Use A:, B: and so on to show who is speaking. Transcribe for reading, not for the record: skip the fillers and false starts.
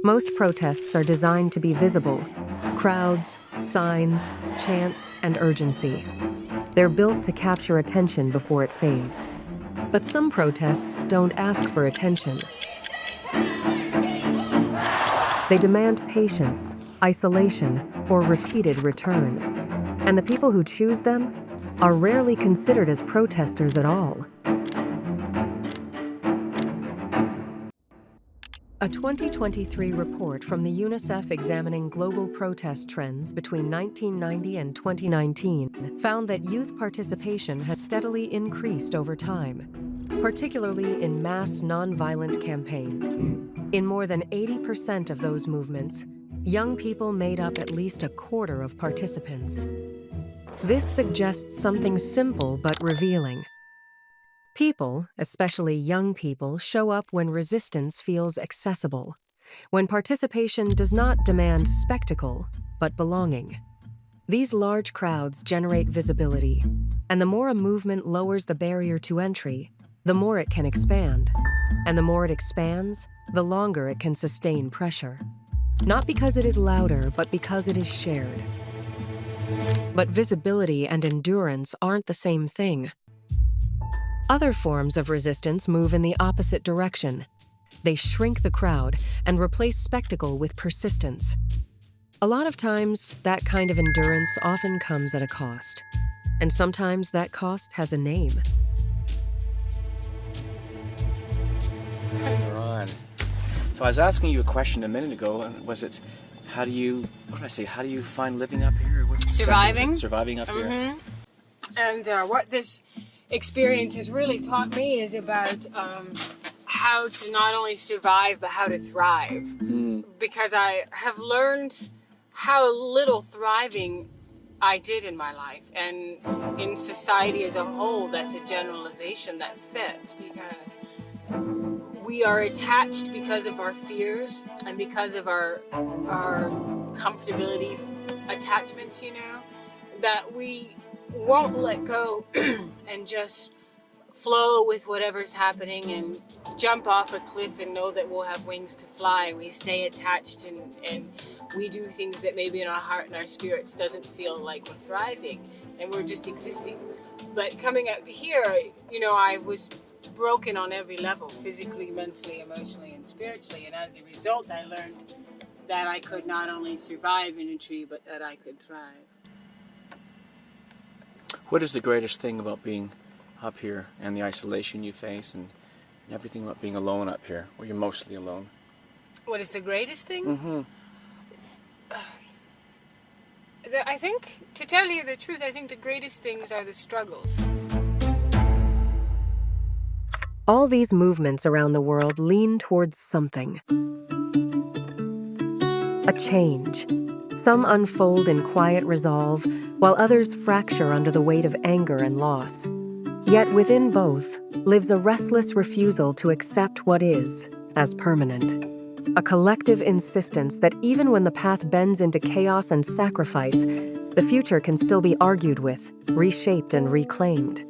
A: Most protests are designed to be visible: crowds, signs, chants, and urgency. They're built to capture attention before it fades. But some protests don't ask for attention. They demand patience, isolation, or repeated return. And the people who choose them are rarely considered as protesters at all. A 2023 report from the UNICEF examining global protest trends between 1990 and 2019 found that youth participation has steadily increased over time, particularly in mass nonviolent campaigns. In more than 80% of those movements, young people made up at least a quarter of participants. This suggests something simple but revealing. People, especially young people, show up when resistance feels accessible, when participation does not demand spectacle, but belonging. These large crowds generate visibility, and the more a movement lowers the barrier to entry, the more it can expand. And the more it expands, the longer it can sustain pressure. Not because it is louder, but because it is shared. But visibility and endurance aren't the same thing. Other forms of resistance move in the opposite direction. They shrink the crowd and replace spectacle with persistence. A lot of times, that kind of endurance often comes at a cost. And sometimes that cost has a name.
B: Ron. So I was asking you a question a minute ago, and was it, how do you find living up here?
C: Surviving.
B: Surviving up here.
C: And what this experience has really taught me is about how to not only survive, but how to thrive. Because I have learned how little thriving I did in my life. And in society as a whole, that's a generalization that fits, because we are attached because of our fears and because of our comfortability attachments, that we won't let go and just flow with whatever's happening and jump off a cliff and know that we'll have wings to fly. We stay attached and we do things that maybe in our heart and our spirits doesn't feel like we're thriving, and we're just existing. But coming up here, I was broken on every level, physically, mentally, emotionally, and spiritually. And as a result, I learned that I could not only survive in a tree, but that I could thrive.
B: What is the greatest thing about being up here and the isolation you face and everything about being alone up here, where you're mostly alone?
C: What is the greatest thing? I think, to tell you the truth, I think the greatest things are the struggles.
A: All these movements around the world lean towards something. A change. Some unfold in quiet resolve, while others fracture under the weight of anger and loss. Yet within both lives a restless refusal to accept what is as permanent. A collective insistence that even when the path bends into chaos and sacrifice, the future can still be argued with, reshaped, and reclaimed.